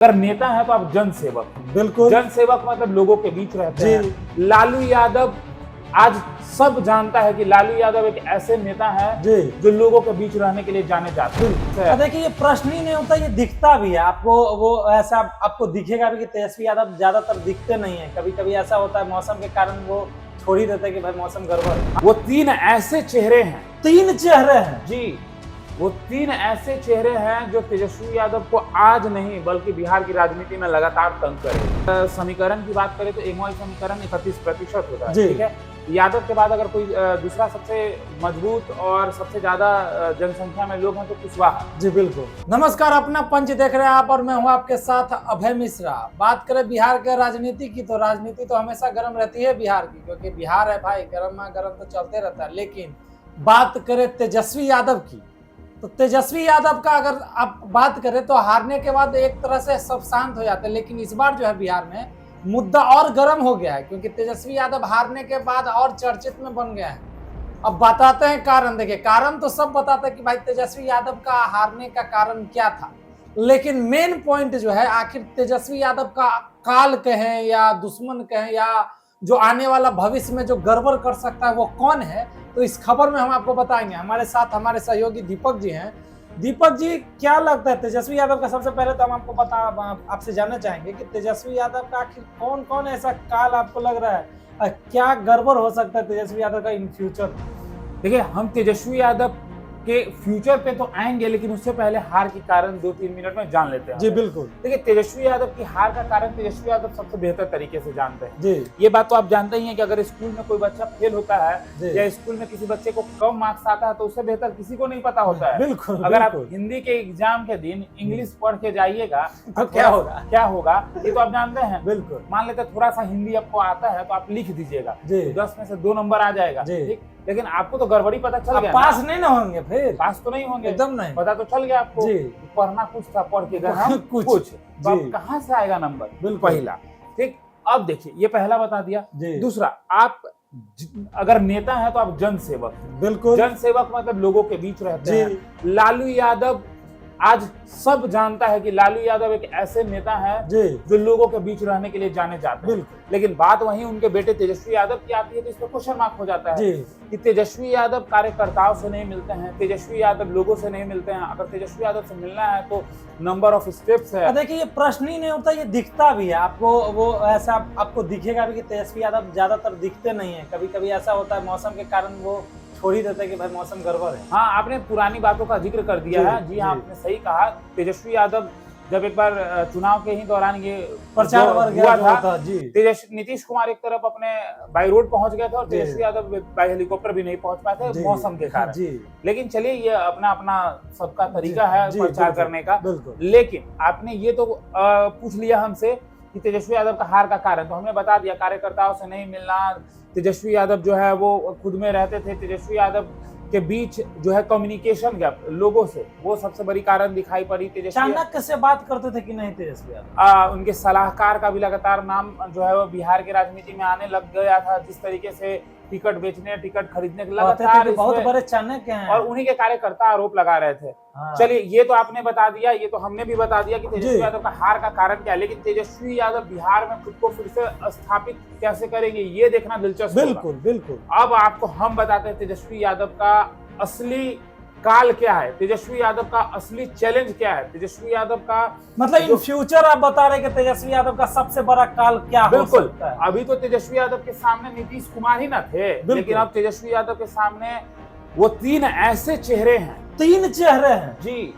अगर नेता है तो आप जन सेवक। बिल्कुल। जन सेवक मतलब लोगों के बीच रहते हैं। लालू यादव आज सब जानता है कि लालू यादव एक ऐसे नेता है जो लोगों के बीच रहने के लिए जाने जाते हैं। देखिए, ये प्रश्न ही नहीं होता, ये दिखता भी है आपको। वो ऐसा आपको दिखेगा भी कि तेजस्वी यादव ज्यादातर दिखते नहीं है। कभी कभी ऐसा होता है मौसम के कारण वो छोड़ ही देते हैं कि भाई मौसम गड़बड़ है। वो तीन ऐसे चेहरे हैं। तीन चेहरे हैं जी, वो तीन ऐसे चेहरे हैं जो तेजस्वी यादव को आज नहीं बल्कि बिहार की राजनीति में लगातार तंग करे। समीकरण की बात करें तो एमओआई समीकरण 31% होता है, ठीक है। यादव के बाद अगर कोई दूसरा सबसे मजबूत और सबसे ज्यादा जनसंख्या में लोग हैं तो कुशवाहा। जी बिल्कुल। नमस्कार, अपना पंच देख रहे हैं आप और मैं हूं आपके साथ अभय मिश्रा। बात करें बिहार के राजनीति की तो राजनीति तो हमेशा गर्म रहती है बिहार की, क्योंकि बिहार है भाई, गर्म तो चलते रहता है। लेकिन बात करें तेजस्वी यादव की तो तेजस्वी यादव का अगर आप बात करें तो हारने के बाद एक तरह से सब शांत हो जाते हैं। लेकिन इस बार जो है बिहार में मुद्दा और गर्म हो गया है, क्योंकि तेजस्वी यादव हारने के बाद और चर्चित में बन गया है। अब बताते हैं कारण। देखिए, कारण तो सब बताते हैं कि भाई तेजस्वी यादव का हारने का कारण क्या था, लेकिन मेन पॉइंट जो है आखिर तेजस्वी यादव का काल कहें या दुश्मन कहें या जो आने वाला भविष्य में जो गड़बड़ कर सकता है वो कौन है, तो इस खबर में हम आपको बताएंगे। हमारे साथ हमारे सहयोगी दीपक जी हैं। दीपक जी, क्या लगता है तेजस्वी यादव का? सबसे पहले तो हम आपको आपसे जानना चाहेंगे कि तेजस्वी यादव का आखिर कौन कौन ऐसा काल आपको लग रहा है, क्या गड़बड़ हो सकता है तेजस्वी यादव का इन फ्यूचर? देखिए, हम तेजस्वी यादव के फ्यूचर पे तो आएंगे, लेकिन उससे पहले हार के कारण 2-3 मिनट में जान लेते हैं। जी बिल्कुल। देखिए, तेजस्वी यादव की हार का कारण तेजस्वी यादव सबसे बेहतर तरीके से जानते हैं। जी, ये बात तो आप जानते ही हैं कि अगर स्कूल में कोई बच्चा फेल होता है या स्कूल में किसी बच्चे को कम मार्क्स आता है तो उससे बेहतर किसी को नहीं पता होता है। बिल्कुल। अगर आप हिंदी के एग्जाम के दिन इंग्लिश पढ़ के जाइएगा तो क्या होगा ये तो आप जानते हैं। बिल्कुल। मान लेते थोड़ा सा हिंदी आपको आता है तो आप लिख दीजिएगा, तो 10 में से 2 नंबर आ जाएगा, ठीक। लेकिन आपको तो गड़बड़ी पता चल गया, पास नहीं ना होंगे, फिर पास तो नहीं होंगे, एकदम नहीं। पता तो चल गया आपको। पढ़ना कुछ था, पढ़ के गए कुछ, तो अब कहाँ से आएगा नंबर? पहला, ठीक। अब देखिए, ये पहला बता दिया। दूसरा, आप अगर नेता है तो आप जन सेवक। बिल्कुल। जन सेवक मतलब लोगों के बीच रहते हैं। लालू यादव आज सब जानता है कि लालू यादव एक ऐसे नेता है जो लोगों के बीच रहने के लिए जाने जाते हैं। लेकिन बात वहीं उनके बेटे तेजस्वी यादव की आती है तो इस पर क्वेश्चन मार्क हो जाता है कि तेजस्वी यादव कार्यकर्ताओं से नहीं मिलते हैं, तेजस्वी यादव लोगों से नहीं मिलते हैं। अगर तेजस्वी यादव से मिलना है तो नंबर ऑफ स्टेप्स है। देखिए, ये प्रश्न ही नहीं होता, ये दिखता भी है आपको। वो ऐसा आपको दिखेगा भी कि तेजस्वी यादव ज्यादातर दिखते नहीं है। कभी कभी ऐसा होता है मौसम के कारण वो छोड़ ही देते हैं कि भाई मौसम गड़बड़ है। हाँ, आपने पुरानी बातों का जिक्र कर दिया है। जी हाँ, आपने सही कहा। तेजस्वी यादव जब एक बार चुनाव के ही दौरान ये प्रचार हुआ था, नीतीश कुमार एक तरफ अपने बाई रोड पहुंच गए थे और तेजस्वी यादव बाई हेलीकॉप्टर भी नहीं पहुंच पाए थे मौसम के कारण। लेकिन चलिए, ये अपना अपना सबका तरीका है प्रचार करने का। लेकिन आपने ये तो पूछ लिया हमसे कि तेजस्वी यादव का हार का कारण, तो हमने बता दिया कार्यकर्ताओं से नहीं मिलना। तेजस्वी यादव जो है वो खुद में रहते थे। तेजस्वी यादव के बीच जो है कम्युनिकेशन गैप लोगों से, वो सबसे बड़ी कारण दिखाई पड़ी। तेजस्वी चाणक्य से बात करते थे कि नहीं तेजस्वी यादव? उनके सलाहकार का भी लगातार नाम जो है वो बिहार की राजनीति में आने लग गया था। जिस तरीके से टिकट बेचने, टिकट खरीदने के लगातार बहुत बड़े चाणक्य हैं और उन्हीं के कार्यकर्ता आरोप लगा रहे थे। चलिए, ये तो आपने बता दिया, ये तो हमने भी बता दिया कि तेजस्वी यादव का हार का कारण क्या है। लेकिन तेजस्वी यादव बिहार में खुद को फिर से स्थापित कैसे करेंगे, ये देखना दिलचस्प होगा। बिल्कुल बिल्कुल। अब आपको हम बताते हैं तेजस्वी यादव का असली काल क्या है, तेजस्वी यादव का असली चैलेंज क्या है, तेजस्वी यादव का मतलब इन फ्यूचर आप बता रहे कि तेजस्वी यादव का सबसे बड़ा काल क्या हो सकता है? अभी तो तेजस्वी यादव के सामने नीतीश कुमार ही ना थे, लेकिन अब तेजस्वी यादव के सामने वो तीन ऐसे चेहरे हैं। तीन चेहरे हैं? जी,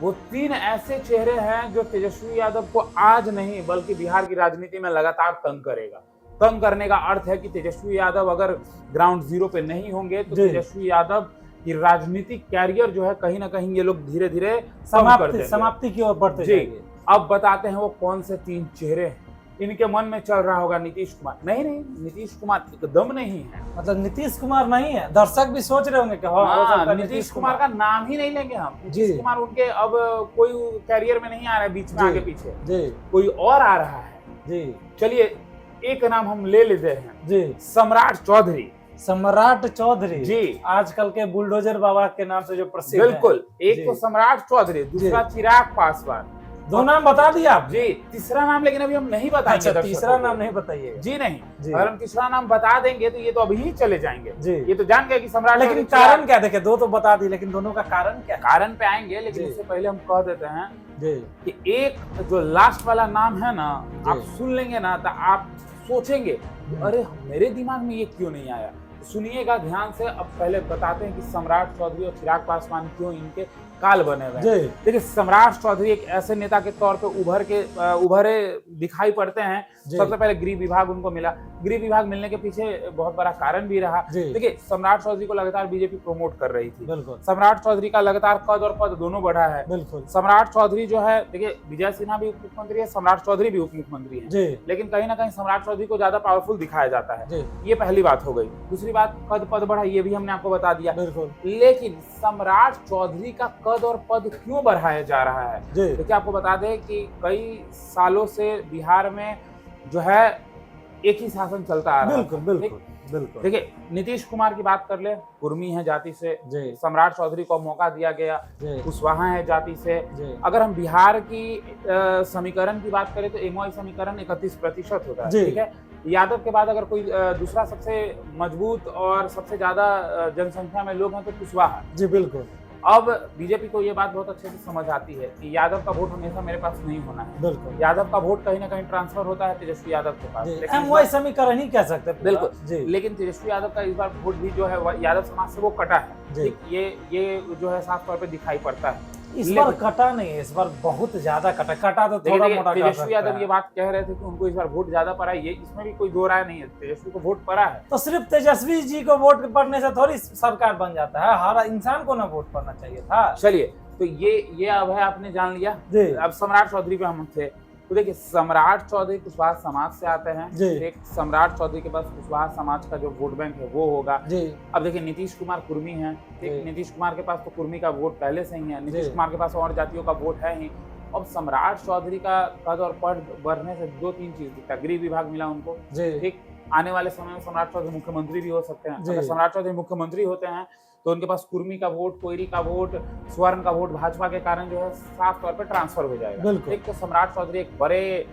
वो तीन ऐसे चेहरे हैं जो तेजस्वी यादव को आज नहीं बल्कि बिहार की राजनीति में लगातार तंग करेगा। तंग करने का अर्थ है कि तेजस्वी यादव अगर ग्राउंड जीरो पे नहीं होंगे तो तेजस्वी यादव कि राजनीतिक कैरियर जो है कहीं ना कहीं ये लोग धीरे धीरे समाप्ति की ओर बढ़ते जाएंगे। अब बताते हैं वो कौन से तीन चेहरे हैं। इनके मन में चल रहा होगा नीतीश कुमार। नहीं, नीतीश कुमार एकदम नहीं है। मतलब नीतीश कुमार नहीं है? दर्शक भी सोच रहे होंगे कि नीतीश कुमार का नाम ही नहीं लेंगे हम। नीतीश कुमार उनके अब कोई कैरियर में नहीं आ रहा है, बीच में आगे पीछे कोई और आ रहा है। चलिए, एक नाम हम ले लेते हैं, सम्राट चौधरी। सम्राट चौधरी जी, आजकल के बुलडोजर बाबा के नाम से जो प्रसिद्ध बिल्कुल। एक तो सम्राट चौधरी, दूसरा चिराग पासवान, दो नाम बता दिया आप जी। तीसरा नाम लेकिन अभी हम नहीं बताएंगे। अच्छा, तीसरा नाम नहीं बताइए जी नहीं जी। अगर हम तीसरा नाम बता देंगे तो ये तो अभी ही चले जाएंगे जी। ये तो जान गए कि सम्राट, लेकिन कारण क्या, देखे दो तो बता दी लेकिन दोनों का कारण क्या? कारण पे आएंगे, लेकिन उससे पहले हम कह देते हैं कि एक जो लास्ट वाला नाम है ना, आप सुन लेंगे ना तो आप सोचेंगे अरे मेरे दिमाग में ये क्यों नहीं आया। सुनिएगा ध्यान से। अब पहले बताते हैं कि सम्राट चौधरी और चिराग पासवान क्यों इनके काल बने हुए हैं। देखिए, सम्राट चौधरी एक ऐसे नेता के तौर पे उभरे दिखाई पड़ते हैं। सबसे पहले गृह विभाग उनको मिला। गृह विभाग मिलने के पीछे बहुत बड़ा कारण भी रहा। देखिए, सम्राट चौधरी को लगातार बीजेपी प्रमोट कर रही थी। सम्राट चौधरी का लगातार कद और पद दोनों बढ़ा है। सम्राट चौधरी जो है, देखिए विजय सिन्हा भी उप मुख्यमंत्री है, सम्राट चौधरी भी उप मुख्यमंत्री है, लेकिन कहीं ना कहीं सम्राट चौधरी को ज्यादा पावरफुल दिखाया जाता है। ये पहली बात हो गई। दूसरी बात, कद पद बढ़ा, ये भी हमने आपको बता दिया। लेकिन सम्राट चौधरी का कद और पद क्यों बढ़ाया जा रहा है? देखिए, आपको बता दें कि कई सालों से बिहार में जो है एक ही शासन चलता आ रहा है। बिल्कुल। देखिए, नीतीश कुमार की बात कर ले, कुर्मी है जाति से। सम्राट चौधरी को मौका दिया गया, कुशवाहा है जाति से। अगर हम बिहार की समीकरण की बात करें तो एमओआई समीकरण 31% होता है, ठीक है। यादव के बाद अगर कोई दूसरा सबसे मजबूत और सबसे ज्यादा जनसंख्या में लोग हैं तो कुशवाहा। जी बिल्कुल। अब बीजेपी को ये बात बहुत अच्छे से समझ आती है कि यादव का वोट हमेशा मेरे पास नहीं होना है। बिल्कुल। यादव का वोट कहीं ना कहीं ट्रांसफर होता है तेजस्वी यादव के पास। हम वही समीकरण ही कह सकते हैं। बिल्कुल। लेकिन तेजस्वी यादव का इस बार वोट भी जो है यादव समाज से वो कटा है। ये जो है साफ तौर पे दिखाई पड़ता है। इस बार कटा नहीं है, इस बार बहुत ज्यादा कटा तो थोड़ा मोटा। तेजस्वी यादव ये बात कह रहे थे कि उनको इस बार वोट ज्यादा पड़ा है, ये इसमें भी कोई दो राय नहीं है। तेजस्वी को वोट पड़ा है तो सिर्फ तेजस्वी जी को वोट पड़ने से थोड़ी सरकार बन जाता है, हर इंसान को ना वोट पड़ना चाहिए था। चलिए, तो ये अब है, आपने जान लिया। अब सम्राट चौधरी पे हम थे, तो देखिए सम्राट चौधरी कुशवाहा समाज से आते हैं। एक सम्राट चौधरी के पास कुशवाहा समाज का जो वोट बैंक है वो होगा। अब देखिए, नीतीश कुमार कुर्मी हैं, नीतीश कुमार के पास तो कुर्मी का वोट पहले से ही है, नीतीश कुमार के पास और जातियों का वोट है ही। अब सम्राट चौधरी का कद और पद बढ़ने से 2-3 चीज दिखता है। गृह विभाग मिला उनको, ठीक। आने वाले समय में सम्राट चौधरी मुख्यमंत्री भी हो सकते हैं। अगर सम्राट चौधरी मुख्यमंत्री होते हैं तो उनके पास कुर्मी का वोट, कोयरी का वोट, स्वर्ण का वोट भाजपा के कारण जो है साफ तौर पे ट्रांसफर हो जाएगा। एक तो सम्राट चौधरी एक बड़े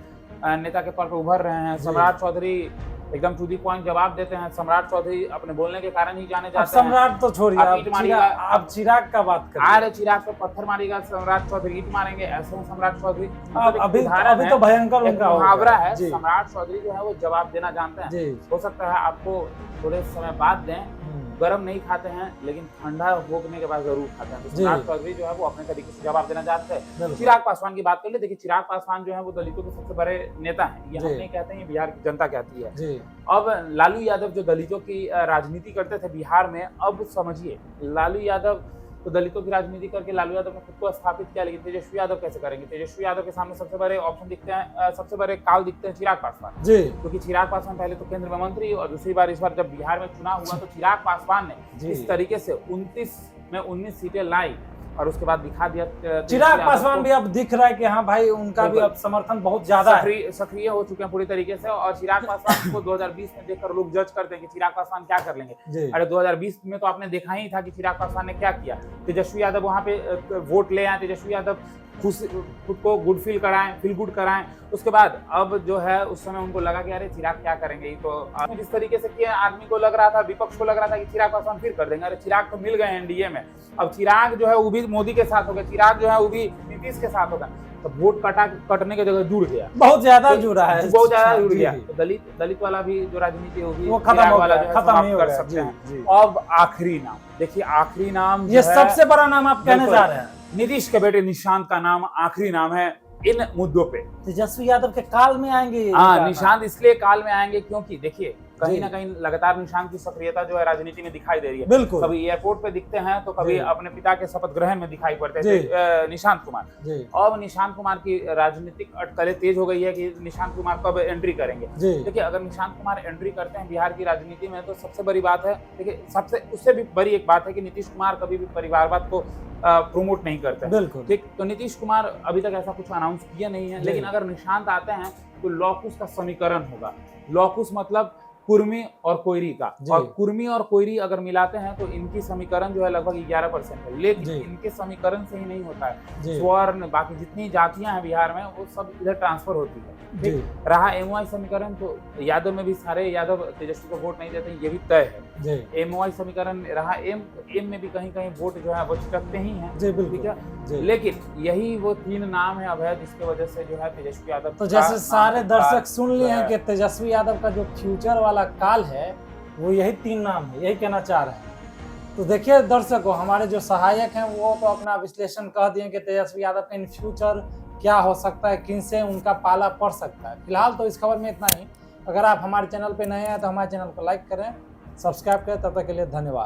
नेता के तौर पे उभर रहे हैं। सम्राट चौधरी एकदम टू दी पॉइंट जवाब देते हैं। सम्राट चौधरी अपने बोलने के कारण ही जाने जाते हैं। सम्राट तो छोड़िए, आप चिराग का बात करिए। अरे चिराग पे पत्थर मारेगा सम्राट चौधरी, ईंट मारेंगे, ऐसे में सम्राट चौधरी अभी तो भयंकर उनका मुहावरा है। सम्राट चौधरी जो है वो जवाब देना जानते हैं। हो सकता है आपको थोड़े समय बाद दें, गरम नहीं खाते हैं लेकिन ठंडा होने के बाद जरूर खाते हैं। तो सम्राट चौधरी जो है वो अपने तरीके से जवाब देना जानते हैं। चिराग पासवान की बात कर ले। देखिए, चिराग पासवान जो है वो दलितों के सबसे बड़े नेता हैं। ये हम नहीं कहते हैं, बिहार की जनता कहती है। अब लालू यादव जो दलितों की राजनीति करते थे बिहार में, अब समझिए लालू यादव तो दलितों की राजनीति करके लालू यादव ने खुद को स्थापित किया, लेकिन तेजस्वी यादव कैसे करेंगे? तेजस्वी यादव के सामने सबसे बड़े ऑप्शन दिखते हैं, सबसे बड़े काल दिखते हैं चिराग पासवान। क्योंकि चिराग पासवान पहले तो केंद्र में मंत्री और दूसरी बार इस बार जब बिहार में चुनाव हुआ तो चिराग पासवान ने इस तरीके से 29 में 19 सीटें लाई और उसके बाद दिखा दिया। चिराग पासवान भी अब दिख रहा है कि हाँ भाई, उनका भी अब समर्थन बहुत ज्यादा सक्रिय हो चुके हैं पूरी तरीके से। और चिराग पासवान को 2020 में देखकर लोग जज करते हैं कि चिराग पासवान क्या कर लेंगे। अरे 2020 में तो आपने देखा ही था कि चिराग पासवान ने क्या किया। तेजस्वी यादव वहां पे वोट ले आए, तेजस्वी यादव खुद को गुड फील गुड कराएं। उसके बाद अब जो है उस समय उनको लगा कि अरे चिराग क्या करेंगे, ये तो जिस तरीके से किया आदमी को लग रहा था, विपक्ष को लग रहा था कि चिराग पासवान फिर कर देंगे। अरे चिराग तो मिल गए एनडीए में, अब चिराग जो है वो भी मोदी के साथ हो गया, चिराग जो है वो भी नीतीश के साथ होगा। तो वोट कटने की जगह जुड़ गया, बहुत ज्यादा जुड़ा है, बहुत ज्यादा जुड़ गया। तो दलित वाला भी जो राजनीति होगी वो खत्म कर सकते हैं। अब आखिरी नाम देखिए, आखिरी नाम ये सबसे बड़ा नाम आप कहने जा रहे हैं। नीतीश के बेटे निशांत का नाम आखिरी नाम है इन मुद्दों पे। तेजस्वी यादव के काल में आएंगे। हाँ, निशांत इसलिए काल में आएंगे क्योंकि देखिए कहीं ना कहीं लगातार निशांत की सक्रियता जो है राजनीति में दिखाई दे रही है। बिल्कुल। कभी एयरपोर्ट पे दिखते हैं तो कभी अपने पिता के शपथ ग्रहण में दिखाई पड़ते थे निशांत कुमार। अब निशांत कुमार की राजनीतिक अटकलें तेज हो गई है कि निशांत कुमार कब एंट्री करेंगे। देखिए, अगर निशांत कुमार एंट्री करते हैं बिहार की राजनीति में तो सबसे बड़ी बात है, देखिए सबसे उससे भी बड़ी एक बात है कि नीतीश कुमार कभी भी परिवारवाद को प्रमोट नहीं करते हैं। ठीक, तो नीतीश कुमार अभी तक ऐसा कुछ अनाउंस किया नहीं है, लेकिन अगर निशांत आते हैं तो लॉकुस का समीकरण होगा। लॉकुस मतलब कुर्मी और कोयरी का। जी। और कुर्मी और कोयरी अगर मिलाते हैं तो इनकी समीकरण जो है लगभग 11% है, लेकिन जी। इनके समीकरण से ही नहीं होता जी। है। स्वर्ण बाकी जितनी जातियां हैं बिहार में वो सब इधर ट्रांसफर होती है। जी। ठीक रहा एमओआई समीकरण, तो यादव में भी सारे यादव तेजस्वी को वोट नहीं देते, ये भी तय है। जी। एमओआई समीकरण रहा एम में भी कहीं कहीं वोट जो है वो चिटकते ही हैं। जी, बिल्कुल। ठीक है, जी। लेकिन यही वो 3 नाम है अभय, जिसके वजह से जो है तेजस्वी यादव तो का जैसे नाम सारे का दर्शक सुन लिए हैं है। कि तेजस्वी यादव का जो फ्यूचर वाला काल है वो यही 3 नाम है, यही कहना चाह रहे हैं। तो देखिए दर्शकों, हमारे जो सहायक हैं वो तो अपना विश्लेषण कह दिए कि तेजस्वी यादव का इन फ्यूचर क्या हो सकता है, किन से उनका पाला पड़ सकता है। फिलहाल तो इस खबर में इतना ही। अगर आप हमारे चैनल पे नए हैं तो हमारे चैनल को लाइक करें, सब्सक्राइब करें। तब तक के लिए धन्यवाद।